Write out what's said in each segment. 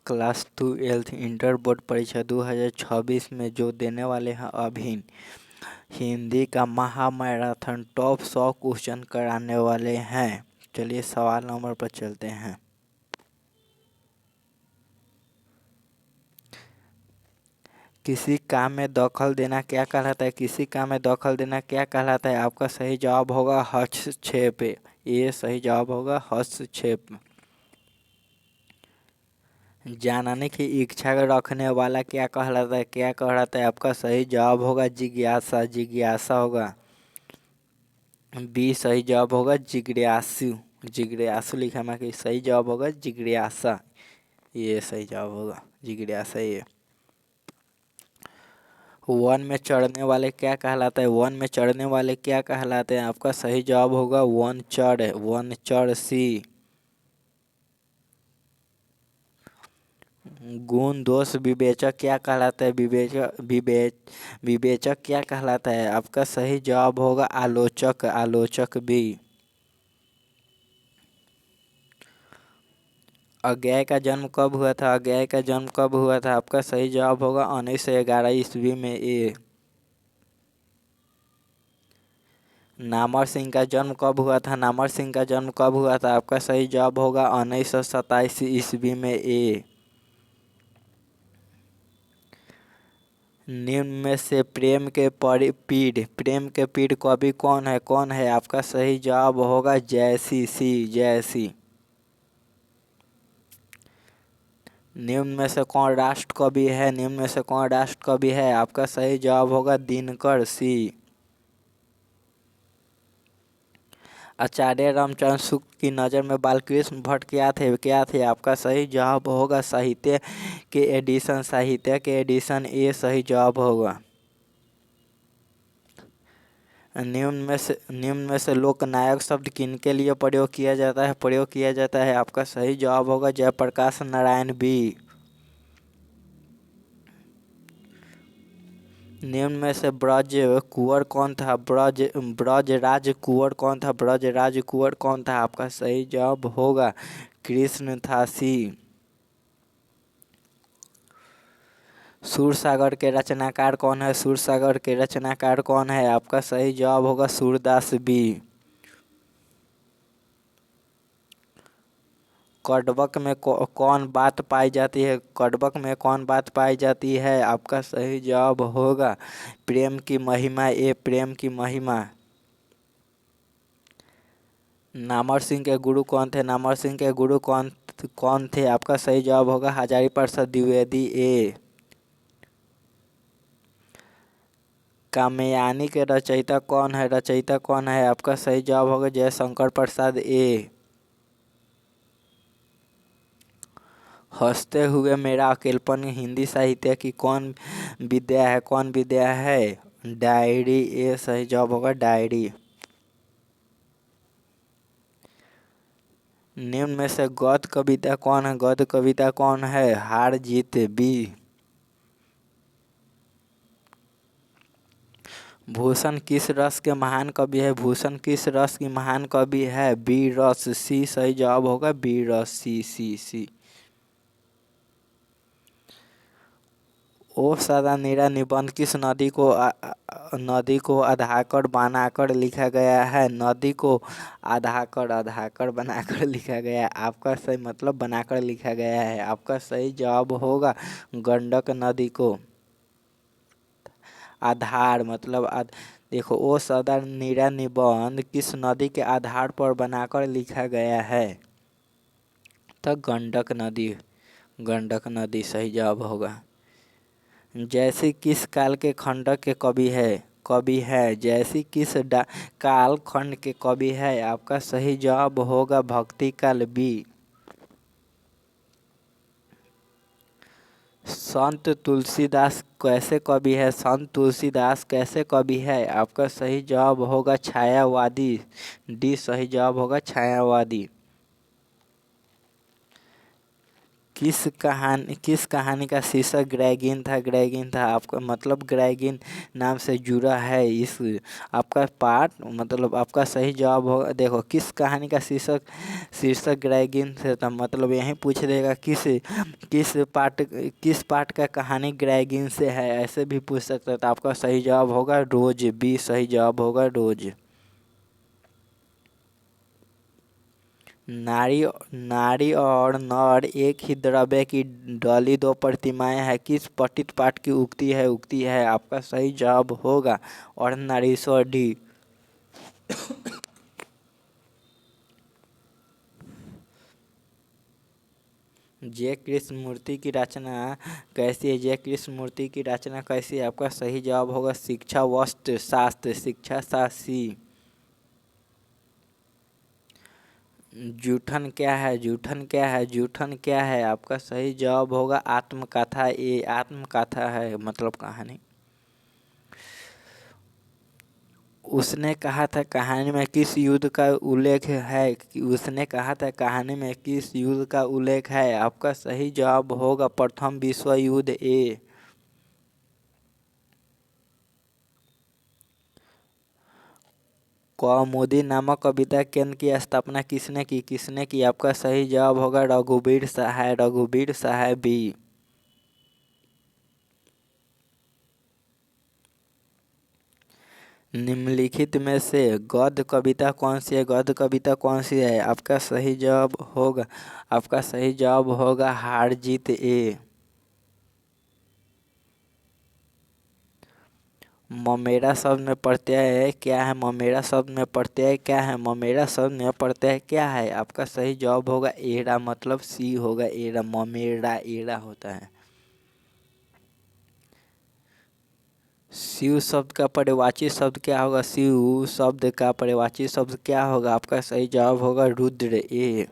Class 12 inter board परीक्षा 2026 में जो देने वाले हैं अभी हिंदी का महामैराथन टॉप 100 क्वेश्चन कराने वाले हैं। चलिए सवाल नंबर पर चलते हैं। किसी काम में दखल देना क्या कहलाता है? किसी काम में दखल देना क्या कहलाता है? आपका सही जवाब होगा हस्तक्षेप। ये सही जवाब होगा हस्तक्षेप। जानने की इच्छा रखने वाला क्या कहलाता है? क्या कहलाता है? आपका सही जवाब होगा जिज्ञासा। जिज्ञासा होगा बी। सही जवाब होगा जिज्ञासु। जिज्ञासु लिखा मैं कि सही जवाब होगा जिज्ञासा। ये सही जवाब होगा जिज्ञासा। ये वन में चढ़ने वाले क्या कहलाता है? वन में चढ़ने वाले क्या कहलाते हैं? आपका सही जवाब होगा वनचर। वनचर सी। गुण दोष विवेचक क्या कहलाता है? विवेचक क्या कहलाता है? आपका सही जवाब होगा आलोचक। आलोचक भी। अज्ञेय का जन्म कब हुआ था? अज्ञेय का जन्म कब हुआ था? आपका सही जवाब होगा 1911 ईस्वी में। ए। नामर सिंह का जन्म कब हुआ था? नामर सिंह का जन्म कब हुआ था? आपका सही जवाब होगा 1927 ईस्वी में। ए। निम्न में से प्रेम के पीड़ कवि कौन है? कौन है? आपका सही जवाब होगा जयसी। सी। जयसी। निम्न में से कौन राष्ट्र कवि है? निम्न में से कौन राष्ट्र कवि है? आपका सही जवाब होगा दिनकर। सी। आचार्य रामचंद्र शुक्ल की नज़र में बालकृष्ण भट्ट क्या थे? क्या थे? आपका सही जवाब होगा साहित्य के एडिशन। साहित्य के एडिशन। ये सही जवाब होगा। निम्न में से लोकनायक शब्द किनके लिए प्रयोग किया जाता है? प्रयोग किया जाता है। आपका सही जवाब होगा जयप्रकाश नारायण बी। निम्न में से ब्रज कुंवर कौन था? ब्रजराज कुंवर कौन था? ब्रजराज कुंवर कौन था? आपका सही जवाब होगा कृष्ण था। सी। सूरसागर के रचनाकार कौन है? सूरसागर के रचनाकार कौन है? आपका सही जवाब होगा सूरदास बी। कड़बक में कौन बात पाई जाती है? कड़बक में कौन बात पाई जाती है? आपका सही जवाब होगा प्रेम की महिमा। ए। प्रेम की महिमा। नामर सिंह के गुरु कौन थे? नामर सिंह के गुरु कौन थे? आपका सही जवाब होगा हजारी प्रसाद द्विवेदी। ए। कामयानी के रचयिता कौन है? रचयिता कौन है? आपका सही जवाब होगा जयशंकर प्रसाद। ए। हंसते हुए मेरा अकेलपन हिंदी साहित्य की कौन विद्या है? कौन विद्या है? डायरी। ए सही जवाब होगा डायरी। निम्न में से गद्य कविता कौन है? गद्य कविता कौन है? हार जीत बी। भूषण किस रस के महान कवि है? भूषण किस रस की महान कवि है? बी रस। सी सही जवाब होगा बी रस। सी सी सी। ओ सदा नीरा निबंध किस नदी को आधाकर बनाकर लिखा गया है? नदी को आधाकर बनाकर लिखा गया है। आपका सही मतलब बनाकर लिखा गया है। आपका सही जवाब होगा गंडक नदी को। आधार मतलब देखो ओ सदा नीरा निबंध किस नदी के आधार पर बनाकर लिखा गया है? तो गंडक नदी। गंडक नदी सही जवाब होगा। जैसी किस काल के खंडक के कवि है? जैसी किस काल खंड के कवि है? आपका सही जवाब होगा भक्ति काल बी। संत तुलसीदास कैसे कवि है? संत तुलसीदास कैसे कवि है? आपका सही जवाब होगा छायावादी। डी सही जवाब होगा छायावादी। किस कहानी का शीर्षक ग्रेगिन था? ग्रेगिन था आपका मतलब ग्रेगिन नाम से जुड़ा है इस आपका पाठ, मतलब आपका सही जवाब होगा। देखो किस कहानी का शीर्षक ग्रेगिन से था, मतलब यही पूछ देगा किस पाठ का कहानी ग्रेगिन से है, ऐसे भी पूछ सकता है। तो आपका सही जवाब होगा रोज, बी सही जवाब होगा रोज। नारी और नर एक ही द्रव्य की डली दो प्रतिमाएं हैं, किस पठित पाठ की उक्ति है? आपका सही जवाब होगा अर्धनारीश्वर, डी। जय कृष्णमूर्ति की रचना कैसी है? जय कृष्णमूर्ति की रचना कैसी है? आपका सही जवाब होगा शिक्षा वस्त्र शास्त्र, शिक्षा शास्त्री। जूठन क्या है? जूठन क्या है? जूठन क्या है? आपका सही जवाब होगा आत्मकथा, ये आत्मकथा है मतलब कहानी। उसने कहा था कहानी में किस युद्ध का उल्लेख है? उसने कहा था कहानी में किस युद्ध का उल्लेख है? आपका सही जवाब होगा प्रथम विश्व युद्ध, ए। कौमुदी नामक कविता केंद्र की स्थापना किसने की? किसने की? आपका सही जवाब होगा रघुवीर सहाय, रघुवीर सहाय, बी। निम्नलिखित में से गद्य कविता कौन सी है? गद्य कविता कौन सी है? आपका सही जवाब होगा हार जीत, ए। ममेरा शब्द में प्रत्यय क्या है? ममेरा शब्द में प्रत्यय क्या है? ममेरा शब्द में प्रत्यय क्या है? आपका सही जवाब होगा एरा, मतलब सी होगा एरा। ममेरा एरा होता है। शिव शब्द का पर्यायवाची शब्द क्या होगा? शिव शब्द का पर्यायवाची शब्द क्या होगा? आपका सही जवाब होगा रुद्र, ए।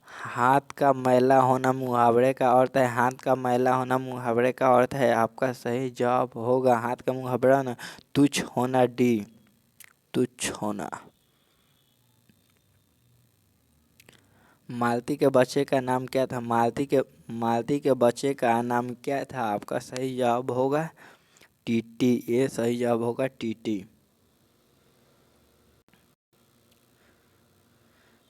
हाथ का मैला होना मुहावरे का अर्थ है। हाथ का मैला होना मुहावरे का अर्थ है। आपका सही जवाब होगा हाथ का मुहावरा ना तुच्छ होना, डी। तुच्छ होना। मालती के बच्चे का नाम क्या था? मालती के बच्चे का नाम क्या था? आपका सही जवाब होगा टीटी, ये सही जवाब होगा टीटी।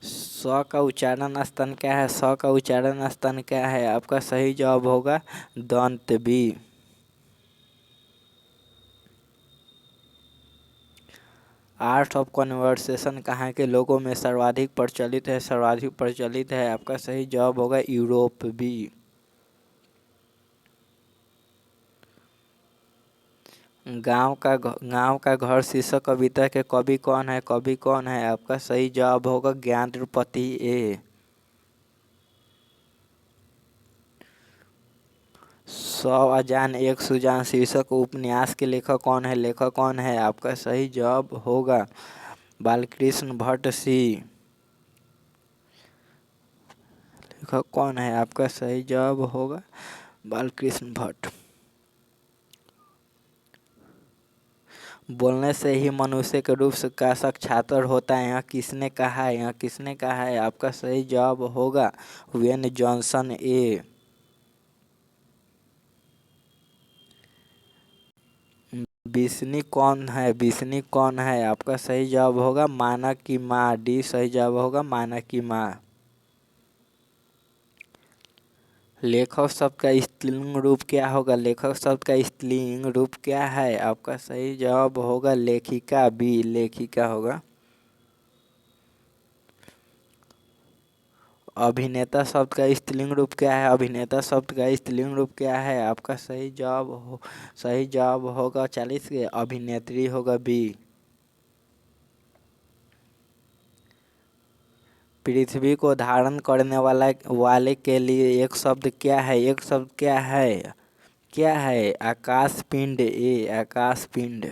स का उच्चारण स्तन क्या है? स का उच्चारण स्तन क्या है? आपका सही जवाब होगा दंत, बी। आर्ट ऑफ कन्वर्सेशन कहाँ के लोगों में सर्वाधिक प्रचलित है? सर्वाधिक प्रचलित है। आपका सही जवाब होगा यूरोप, बी। गांव का घर शीर्षक कविता के कवि कौन है? कवि कौन है? आपका सही जवाब होगा ज्ञानद्रुपति, ए। सौ अजान एक सुजान शीर्षक उपन्यास के लेखक कौन है? लेखक कौन है? आपका सही जवाब होगा बालकृष्ण भट्ट, सी। लेखक कौन है? आपका सही जवाब होगा बालकृष्ण भट्ट। बोलने से ही मनुष्य के रूप का साक्षात्कार होता है, यह किसने कहा है? यह किसने कहा है? आपका सही जवाब होगा वेन जॉनसन, ए। बिस्नी कौन है? बिस्नी कौन है? आपका सही जवाब होगा मानक की माँ, डी सही जवाब होगा मानक की माँ। लेखक शब्द का स्त्रीलिंग रूप क्या होगा? लेखक शब्द का स्त्रीलिंग रूप क्या है? आपका सही जवाब होगा लेखिका, बी लेखिका होगा। अभिनेता शब्द का स्त्रीलिंग रूप क्या है? अभिनेता शब्द का स्त्रीलिंग रूप क्या है? आपका सही जवाब होगा 40 के अभिनेत्री होगा, बी। पृथ्वी को धारण करने वाले के लिए एक शब्द क्या है? एक शब्द क्या है? क्या है? आकाश पिंड, ए आकाश पिंड।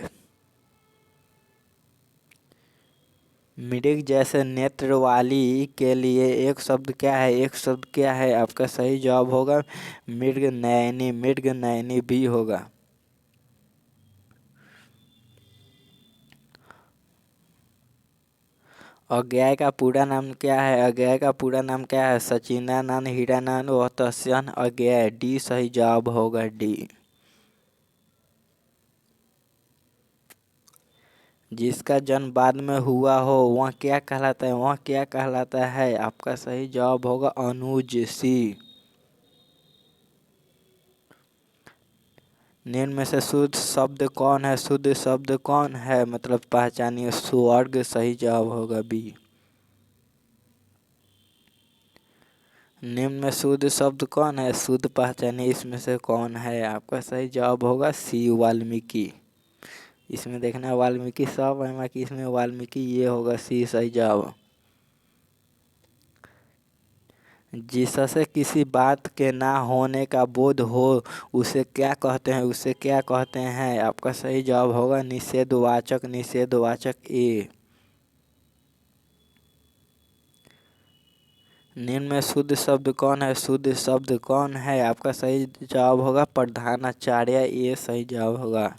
मृग जैसे नेत्र वाली के लिए एक शब्द क्या है? एक शब्द क्या है? आपका सही जवाब होगा मृग नयनी, मृग नयनी, बी होगा। अज्ञाय का पूरा नाम क्या है? अज्ञाय का पूरा नाम क्या है? सचिनानंद हीरानंद वत्स्यन अज्ञाय। डी सही जवाब होगा, डी। जिसका जन्म बाद में हुआ हो वह क्या कहलाता है? वह क्या कहलाता है? आपका सही जवाब होगा अनुज, सी। निम्न में से शुद्ध शब्द कौन है? शुद्ध शब्द कौन है मतलब पहचानिए। स्वर्ग सही जवाब होगा, बी। निम्न में शुद्ध शब्द कौन है? शुद्ध पहचानिए इसमें से कौन है? आपका सही जवाब होगा सी, वाल्मीकि। इसमें देखना वाल्मीकि सब है बाकी इसमें वाल्मीकि ये होगा, सी सही जवाब। जिससे किसी बात के ना होने का बोध हो उसे क्या कहते हैं? उसे क्या कहते हैं? आपका सही जवाब होगा निषेधवाचक, निषेधवाचक, ए। निम्न में शुद्ध शब्द कौन है? शुद्ध शब्द कौन है? आपका सही जवाब होगा प्रधानाचार्य, ये सही जवाब होगा।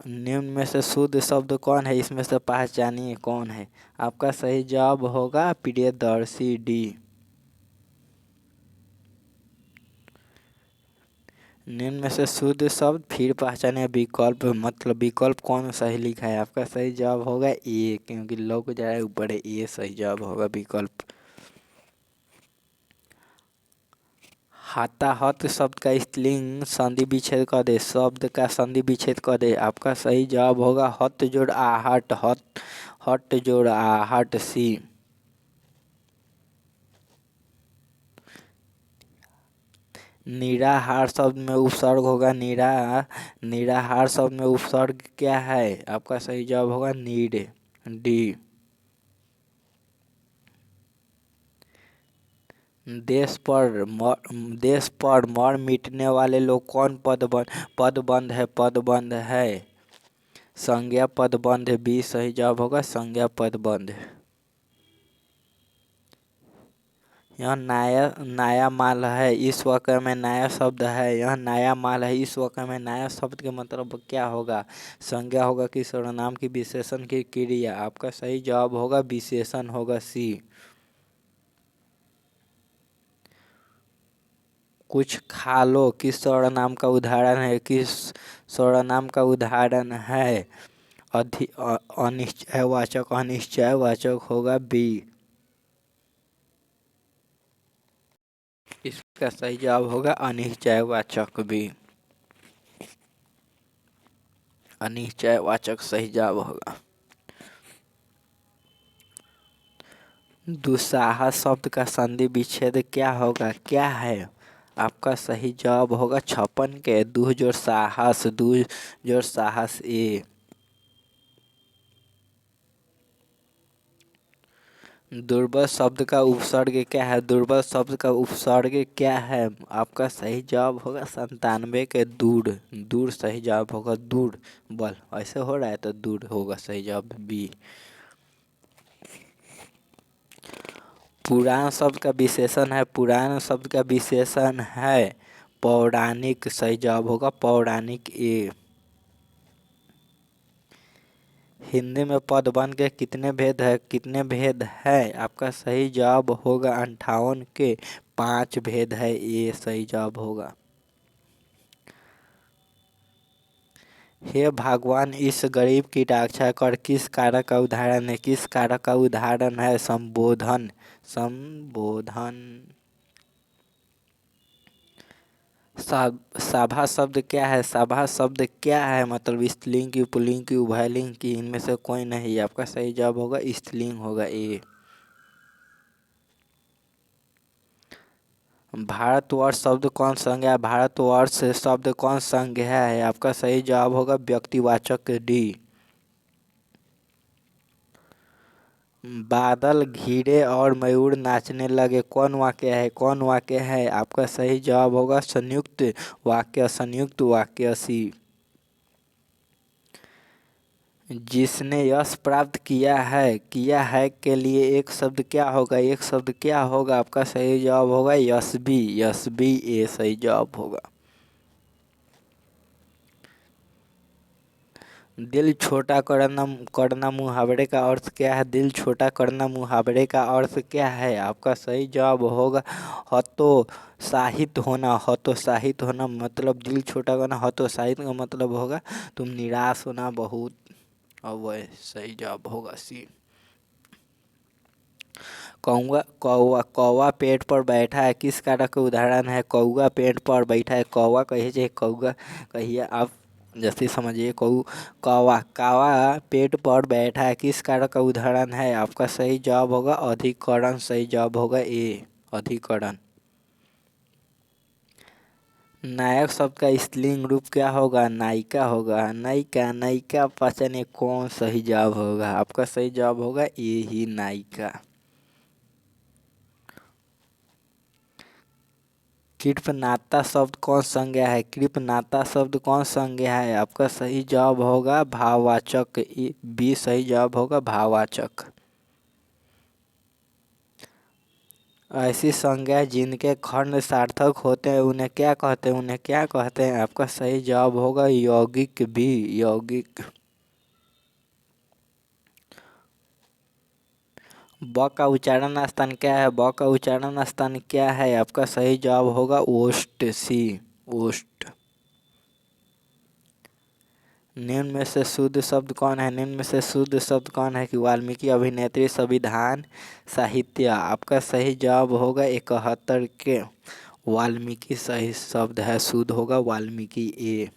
निम्न में से शुद्ध शब्द कौन है? इसमें से पहचानिए कौन है? आपका सही जवाब होगा प्रियदर्शी, डी। निम्न में से शुद्ध शब्द फिर पहचानिए विकल्प, मतलब विकल्प कौन सही लिखा है? आपका सही जवाब होगा ए, क्योंकि लोग जाए ऊपर है, ए सही जवाब होगा विकल्प। हताहत शब्द का स्त्रीलिंग संधि विच्छेद कर दे, शब्द का संधि विच्छेद कर दे। आपका सही जवाब होगा हत जोड़ आहट, हत, हट जोड़ आहट, सी। निराहार शब्द में उपसर्ग होगा निराहार शब्द में उपसर्ग क्या है? आपका सही जवाब होगा नीड, डी। देश पर मर मिटने वाले लोग कौन पदबंध है? पदबंध है संज्ञा पदबंध, बी सही जवाब होगा संज्ञा पदबंध। यह नया माल है, इस वाक्य में नया शब्द है। यह नया माल है, इस वाक्य में नया शब्द के मतलब क्या होगा? संज्ञा होगा कि सर्वनाम की, विशेषण की, क्रिया? आपका सही जवाब होगा विशेषण होगा, सी। कुछ खा लो किस सर्वनाम का उदाहरण है? किस सर्वनाम का उदाहरण है? अनिश्चयवाचक, अनिश्चयवाचक होगा, बी। इसका सही जवाब होगा अनिश्चयवाचक, बी। अनिश्चयवाचक सही जवाब होगा। दुस्साहस शब्द का संधि विच्छेद क्या होगा? क्या है? आपका सही जवाब होगा 56 के दुह जोड़ साहस, दुह जोड़ साहस, ए। दुर्बल शब्द का उपसर्ग क्या है? दुर्बल शब्द का उपसर्ग क्या है? आपका सही जवाब होगा 97 के दूर, दूर सही जवाब होगा, दूर बल ऐसे हो रहा है तो दूर होगा सही जवाब, बी। पुराण शब्द का विशेषण है, पुराण शब्द का विशेषण है पौराणिक, सही जवाब होगा पौराणिक, ए। हिंदी में पदबंध के कितने भेद है? कितने भेद है? आपका सही जवाब होगा 58 के 5 भेद है, ये सही जवाब होगा। हे भगवान इस गरीब की रक्षा कर किस कारक का उदाहरण है? किस कारक का उदाहरण है? संबोधन, संबोधन। सभा शब्द क्या है? सभा शब्द क्या है मतलब स्त्रीलिंग की, पुल्लिंग की, उभयलिंग की? इनमें से कोई नहीं। आपका सही जवाब होगा स्त्रीलिंग होगा, ए। भारतवर्ष शब्द कौन संज्ञा है? भारतवर्ष शब्द कौन संज्ञा है? आपका सही जवाब होगा व्यक्तिवाचक, डी। बादल घिरे और मयूर नाचने लगे कौन वाक्य है? कौन वाक्य है? आपका सही जवाब होगा संयुक्त वाक्य, संयुक्त वाक्य, सी। जिसने यश प्राप्त किया है के लिए एक शब्द क्या होगा? एक शब्द क्या होगा? आपका सही जवाब होगा यशबी, यशबी, ए सही जवाब होगा। दिल छोटा करना करना मुहावरे का अर्थ क्या है? दिल छोटा करना मुहावरे का अर्थ क्या है? आपका सही जवाब होगा हतोत्साहित होना। हतोत्साहित होना मतलब दिल छोटा करना। हतोत्साहित का मतलब होगा तुम निराश होना बहुत। और वह सही जवाब होगा सी। कौवा कौवा कौवा पेड़ पर बैठा है किस कारक का उदाहरण है? कौवा पेड़ पर बैठा है। कौवा कहिए चाहे कौवा कहिए, आप जैसे समझिए। कौवा कौवा पेड़ पर बैठा है किस कारक का उदाहरण है? आपका सही जवाब होगा अधिकरण। सही जवाब होगा ए, अधिकरण। नायक शब्द का स्त्रीलिंग रूप क्या होगा? नायिका होगा। नायिका नायिका पहचानिए कौन सही जवाब होगा? आपका सही जवाब होगा ए ही, नायिका। कृपनाता शब्द कौन संज्ञा है? कृपनाता शब्द कौन संज्ञा है? आपका सही जवाब होगा भाववाचक। बी सही जवाब होगा भाववाचक। ऐसी संज्ञा जिनके खंड सार्थक होते हैं उन्हें क्या कहते हैं? उन्हें क्या कहते हैं? आपका सही जवाब होगा यौगिक। भी यौगिक। ब का उच्चारण स्थान क्या है? ब का उच्चारण स्थान क्या है? आपका सही जवाब होगा ओष्ठ। सी, ओष्ठ। निम्न में से शुद्ध शब्द कौन है? निम्न में से शुद्ध शब्द कौन है? कि वाल्मीकि, अभिनेत्री, संविधान, साहित्य। आपका सही जवाब होगा 71 के वाल्मीकि सही शब्द है, शुद्ध होगा वाल्मीकि ए।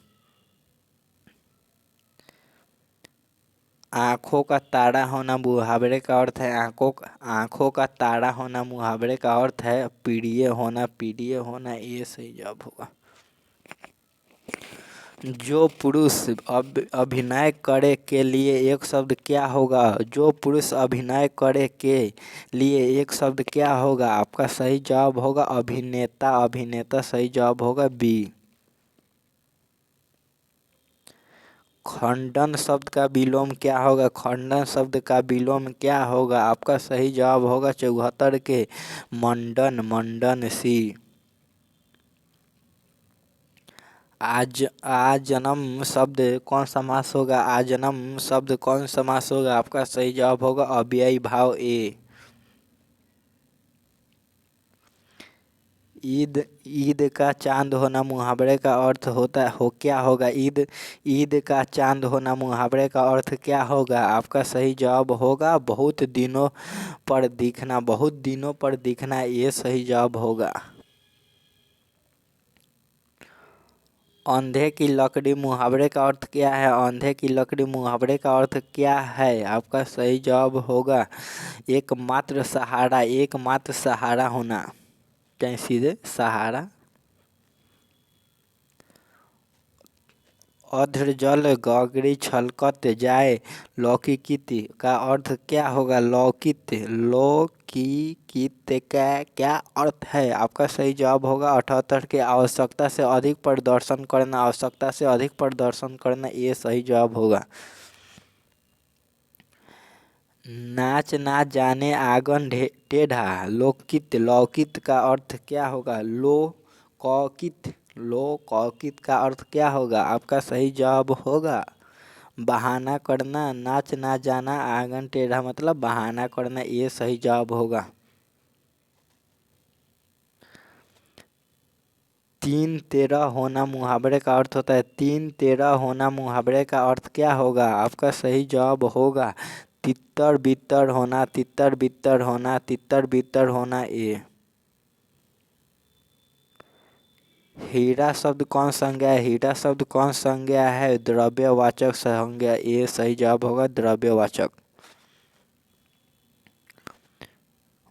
आंखों का तारा होना मुहावरे का अर्थ है। आंखों का तारा होना मुहावरे का अर्थ है प्रिय होना। प्रिय होना ये सही जवाब होगा। जो पुरुष अभिनय करे के लिए एक शब्द क्या होगा? जो पुरुष अभिनय करे के लिए एक शब्द क्या होगा? आपका सही जवाब होगा अभिनेता। अभिनेता सही जवाब होगा बी। खंडन शब्द का विलोम क्या होगा? खंडन शब्द का विलोम क्या होगा? आपका सही जवाब होगा 74 के मंडन। मंडन सी। आजन्म शब्द कौन समास होगा? आजन्म शब्द कौन समास होगा? आपका सही जवाब होगा अव्ययी भाव ए। ईद ईद का चांद होना मुहावरे का अर्थ होता हो क्या होगा? ईद ईद का चांद होना मुहावरे का अर्थ क्या होगा? आपका सही जवाब होगा बहुत दिनों पर दिखना। बहुत दिनों पर दिखना ये सही जवाब होगा। अंधे की लकड़ी मुहावरे का अर्थ क्या है? अंधे की लकड़ी मुहावरे का अर्थ क्या है? आपका सही जवाब होगा एकमात्र सहारा। एकमात्र सहारा होना, चाहे सीधे सहारा। अधजल गगरी छलकत जाए लौकिकित का अर्थ क्या होगा? लौकित। लौकिकित का क्या अर्थ है? आपका सही जवाब होगा 78 के आवश्यकता से अधिक प्रदर्शन करना। आवश्यकता से अधिक प्रदर्शन करना ये सही जवाब होगा। नाच ना जाने आंगन टेढ़ा लौकित। लौकित का अर्थ क्या होगा? कौकित। कौकित का अर्थ क्या होगा? आपका सही जवाब होगा बहाना करना। नाच ना जाना आंगन टेढ़ा मतलब बहाना करना ये सही जवाब होगा। 3-13 होना मुहावरे का अर्थ होता है। 3-13 होना मुहावरे का अर्थ क्या होगा? आपका सही जवाब होगा तितर बितर होना। तितर बितर होना। तितर बितर होना ए। हीरा शब्द कौन संज्ञा है? हीरा शब्द कौन संज्ञा है? द्रव्यवाचक संज्ञा ए सही जवाब होगा द्रव्यवाचक।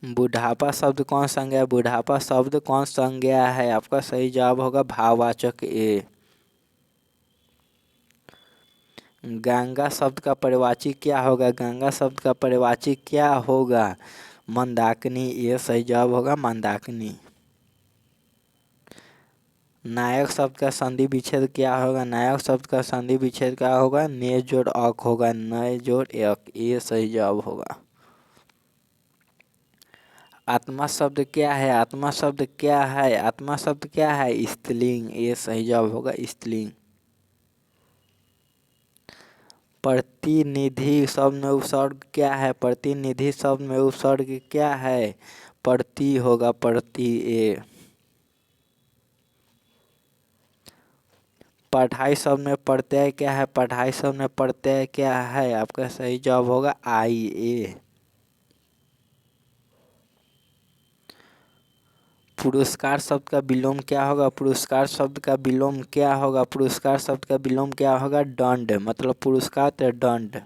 बुढ़ापा शब्द कौन संज्ञा है? बुढ़ापा शब्द कौन संज्ञा है? आपका सही जवाब होगा भाववाचक ए। गंगा शब्द का परिवाची क्या होगा? गंगा शब्द का परिवाची क्या होगा? मंदाकिनी ये सही जवाब होगा मंदाकिनी। नायक शब्द का संधि विच्छेद क्या होगा? नायक शब्द का संधि विच्छेद क्या होगा? ने जोड़ अक होगा। नए जोड़ एक ये सही जवाब होगा। आत्मा शब्द क्या है? आत्मा शब्द क्या है? आत्मा शब्द क्या है? स्त्रीलिंग ये सही जवाब होगा स्त्रीलिंग। प्रतिनिधि शब्द में उपसर्ग क्या है? प्रतिनिधि शब्द में उपसर्ग क्या है? प्रति होगा, प्रति ए। पढ़ाई शब्द में प्रत्यय क्या है? पढ़ाई शब्द में प्रत्यय क्या है? आपका सही जवाब होगा आई ए। पुरस्कार शब्द का विलोम क्या होगा? पुरस्कार शब्द का विलोम क्या होगा? पुरस्कार शब्द का विलोम क्या होगा? दंड। मतलब पुरस्कार तो दंड।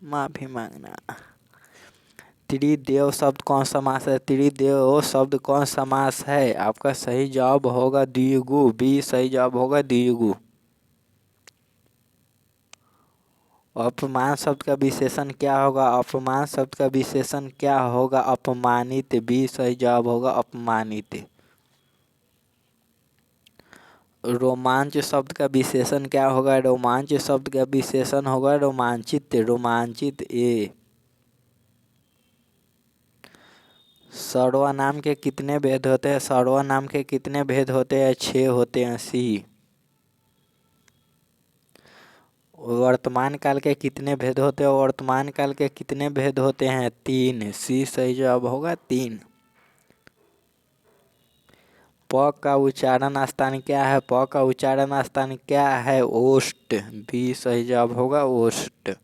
माफी मांगना। त्रिदेव शब्द कौन समास है? त्रिदेव शब्द कौन समास है? आपका सही जवाब होगा द्विगु। बी सही जवाब होगा द्विगु। अपमान शब्द का विशेषण क्या होगा? अपमान शब्द का विशेषण क्या होगा? अपमानित। बी सही जवाब होगा अपमानित। रोमांच शब्द का विशेषण क्या होगा? रोमांच शब्द का विशेषण होगा रोमांचित। रोमांचित ए। सर्वनाम के कितने भेद होते हैं? सर्वनाम के कितने भेद होते हैं? 6 होते हैं। सी। वर्तमान काल के कितने भेद होते हैं? वर्तमान काल के कितने भेद होते हैं? 3। सी सही जवाब होगा 3। प का उच्चारण स्थान क्या है? प का उच्चारण स्थान क्या है? ओष्ठ। बी सही जवाब होगा ओष्ठ।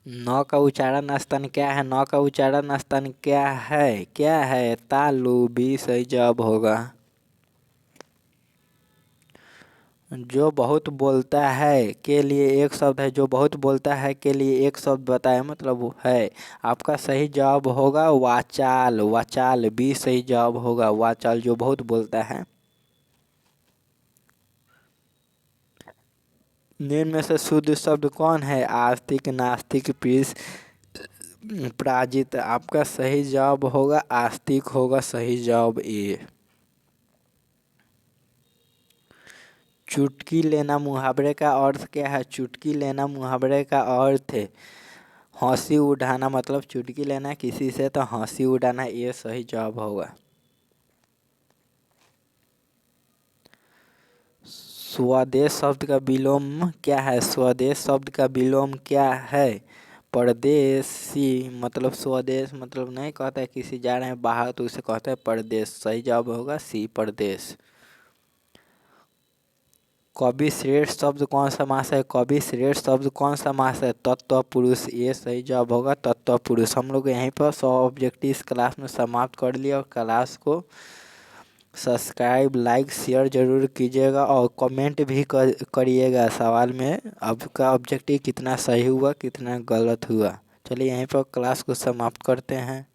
न का उच्चारण स्थान क्या है? न का उच्चारण स्थान क्या है? क्या है? तालु। बी सही जवाब होगा। जो बहुत बोलता है के लिए एक शब्द है। जो बहुत बोलता है के लिए एक शब्द बताए, मतलब वो है। आपका सही जवाब होगा वाचाल। वाचाल। बी सही जवाब होगा वाचाल, जो बहुत बोलता है। निम्न में से शुद्ध शब्द कौन है? आस्तिक, नास्तिक, पराजित। आपका सही जवाब होगा आस्तिक होगा सही जवाब ए। चुटकी लेना मुहावरे का अर्थ क्या है? चुटकी लेना मुहावरे का अर्थ है हंसी उड़ाना। मतलब चुटकी लेना किसी से तो हंसी उड़ाना, ये सही जवाब होगा। स्वदेश शब्द का विलोम क्या है? स्वदेश शब्द का विलोम क्या है? परदेसी। मतलब स्वदेश मतलब नहीं कहता है किसी जा रहे हैं बाहर तो उसे कहते हैं परदेश। सही जवाब होगा सी परदेश। कवि श्रेष्ठ शब्द कौन समास है? कवि श्रेष्ठ शब्द कौन समास है? तत्वपुरुष। ये सही जवाब होगा तत्वपुरुष। हम लोग यहीं पर 100 ऑब्जेक्टिव इस क्लास में समाप्त कर लिए। और क्लास को सब्सक्राइब, लाइक, शेयर जरूर कीजिएगा और कमेंट भी करिएगा सवाल में आपका ऑब्जेक्टिव कितना सही हुआ कितना गलत हुआ। चलिए यहीं पर क्लास को समाप्त करते हैं।